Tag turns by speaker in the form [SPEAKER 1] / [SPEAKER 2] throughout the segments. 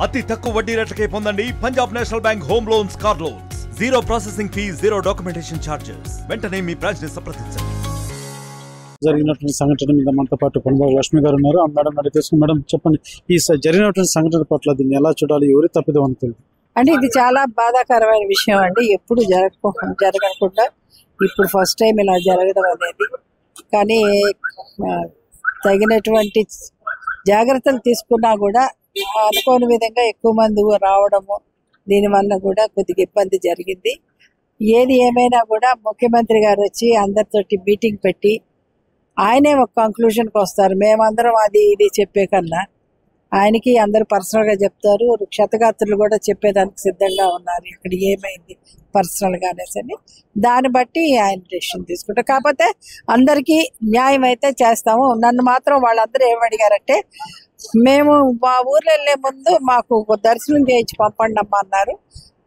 [SPEAKER 1] అతి తక్కువ వడ్డీ రేట్లకే పొందండి Punjab national bank home loans, car loans. Zero processing fee, zero documentation charges. వెంటనే మీ బ్రాంచ్ ని సంప్రదించండి.
[SPEAKER 2] జరిగినటువంటి సంఘటన మీద మనతో పాటు పొన్బాగు లక్ష్మి గారు ఉన్నారు. మేడం అడిగి తెలుసుకుని, మేడం చెప్పండి, ఈ జరిగినటువంటి సంఘటన పట్ల దీన్ని ఎలా చూడాలి, ఎవరి తప్పిదం అనుకుంది?
[SPEAKER 3] అంటే ఇది చాలా బాధాకరమైన విషయం అండి. ఎప్పుడు జరగకుండా ఇప్పుడు ఫస్ట్ టైం ఇలా జరగడం అనేది. కానీ తగినటువంటి జాగ్రత్తలు తీసుకున్నా కూడా అనుకోని విధంగా ఎక్కువ మంది రావడము, దీనివల్ల కూడా కొద్దిగా ఇబ్బంది జరిగింది. ఏది ఏమైనా కూడా ముఖ్యమంత్రి గారు వచ్చి అందరితోటి మీటింగ్ పెట్టి ఆయనే ఒక కంక్లూషన్కి వస్తారు. మేమందరం అది ఇది చెప్పే కన్నా ఆయనకి అందరూ పర్సనల్గా చెప్తారు. క్షతగాత్రులు కూడా చెప్పేదానికి సిద్ధంగా ఉన్నారు ఇక్కడ ఏమైంది పర్సనల్గా అనేసి. దాన్ని బట్టి ఆయన డెసిషన్ తీసుకుంటారు. కాకపోతే అందరికీ న్యాయం అయితే చేస్తాము. నన్ను మాత్రం వాళ్ళందరూ ఏమడిగారంటే, మేము మా ఊర్లో వెళ్ళే ముందు మాకు దర్శనం చేయించి పంపండి అమ్మ అన్నారు.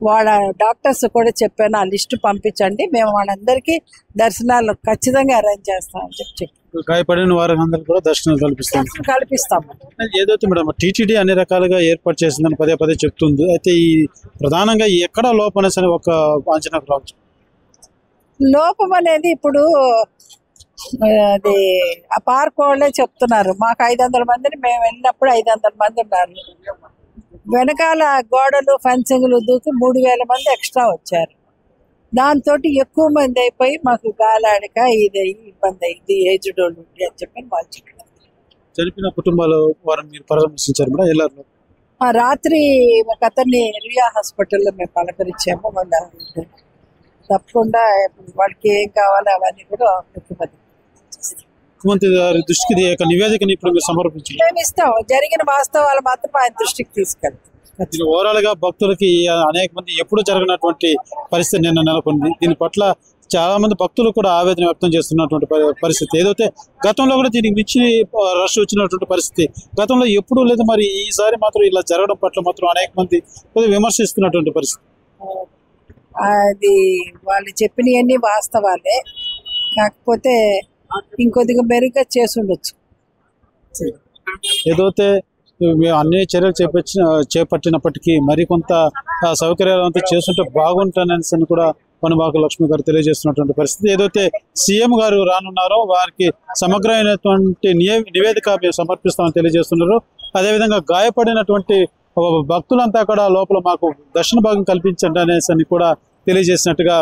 [SPEAKER 3] వాళ్ళ డాక్టర్స్ కూడా చెప్పాను, ఆ లిస్టు పంపించండి, మేము వాళ్ళందరికీ దర్శనాలు ఖచ్చితంగా అరేంజ్ చేస్తామని చెప్పి
[SPEAKER 2] గాయపడిన వారందరూ కూడా దర్శనం కల్పిస్తాము. ఏదైతే మేడం టీటీడీ అన్ని రకాలుగా ఏర్పాటు చేసిందని పదే పదే చెప్తుంది. అయితే ఈ ప్రధానంగా ఎక్కడ లోపం అని ఒక అంచనాకు రావచ్చు.
[SPEAKER 3] లోపం అనేది ఇప్పుడు అది ఆ పార్క్ వాళ్ళే చెప్తున్నారు. మాకు 500 మందిని, మేము వెళ్ళినప్పుడు 500 మంది ఉన్నారు. వెనకాల గోడలు ఫెన్సింగ్లు దూకి 3000 మంది ఎక్స్ట్రా వచ్చారు. దాంతో ఎక్కువ మంది అయిపోయి మాకు గాలాడక ఇది ఇబ్బంది అయింది, ఏజ్డ్ వాళ్ళు ఉండి అని చెప్పి వాళ్ళు చెప్పారు.
[SPEAKER 2] చనిపోయిన కుటుంబాలు వారిని మీరు పరామర్శించారు మేడం? వెళ్ళారు.
[SPEAKER 3] రాత్రి ఒక అతన్ని రియా హాస్పిటల్లో మేము పలకరించాము. వాళ్ళ తప్పకుండా వాళ్ళకి ఏం కావాలో అవన్నీ కూడా
[SPEAKER 2] ముఖ్యమంత్రి గారి దృష్టికి నివేదికని ఇప్పుడు మీరు సమర్పించారు.
[SPEAKER 3] మేము ఇస్తాం. జరిగిన వాస్తవాలు మాత్రం ఆయన దృష్టికి తీసుకెళ్తాం.
[SPEAKER 2] ఓవరాల్ గా భక్తులకి అనేక మంది ఎప్పుడు జరగనటువంటి పరిస్థితి నిన్న నెలకొంది. దీని పట్ల చాలా మంది భక్తులు కూడా ఆవేదన వ్యక్తం చేస్తున్నటువంటి పరిస్థితి. ఏదైతే గతంలో కూడా దీనికి మించి రష్ వచ్చినటువంటి పరిస్థితి గతంలో ఎప్పుడూ లేదు. మరి ఈసారి మాత్రం ఇలా జరగడం పట్ల మాత్రం అనేక మంది విమర్శిస్తున్నటువంటి పరిస్థితి.
[SPEAKER 3] అది వాళ్ళు చెప్పినవన్నీ వాస్తవాలే, కాకపోతే ఇంకొద్దిగా మెరుగ్గా చేసి ఉండొచ్చు.
[SPEAKER 2] ఏదైతే అన్ని చర్యలు చేపట్టినప్పటికీ మరికొంత సౌకర్యాలు అంతా చేస్తుంటే బాగుంటానని కూడా పొన్బాగు లక్ష్మి గారు తెలియజేస్తున్నటువంటి పరిస్థితి. ఏదైతే సీఎం గారు రానున్నారో వారికి సమగ్రమైనటువంటి నివేదిక మేము సమర్పిస్తామని తెలియజేస్తున్నారు. అదేవిధంగా గాయపడినటువంటి భక్తులంతా కూడా లోపల మాకు దర్శన భాగం కల్పించండి అనేసి కూడా తెలియజేసినట్టుగా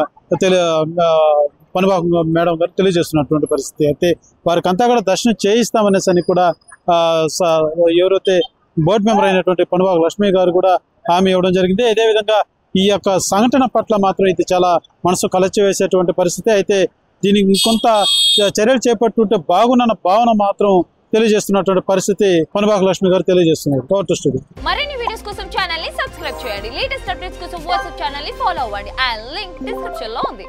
[SPEAKER 2] పొన్బాగు మేడం గారు తెలియజేస్తున్నటువంటి పరిస్థితి. అయితే వారికంతా కూడా దర్శనం చేయిస్తామనేసి కూడా ఎవరైతే బోర్డు మెంబర్ అయినటువంటి పొన్బాగు లక్ష్మి గారు కూడా హామీ ఇవ్వడం జరిగింది. అదేవిధంగా ఈ యొక్క సంఘటన పట్ల మాత్రం ఇది చాలా మనసు కలచివేసేటువంటి పరిస్థితి. అయితే దీనికి కొంత చర్యలు చేపట్టుంటే బాగున్న భావన మాత్రం తెలియజేస్తున్నటువంటి పరిస్థితి పొన్బాగు లక్ష్మి గారు తెలియజేస్తున్నారు.
[SPEAKER 4] మరిన్ని వీడియోస్ కోసం ఛానల్ ని సబ్స్క్రైబ్ చేయండి. లేటెస్ట్ అప్డేట్స్ కోసం వాట్సాప్ ఛానల్ ని ఫాలో అవ్వండి. ఆ లింక్ డిస్క్రిప్షన్ లో ఉంది.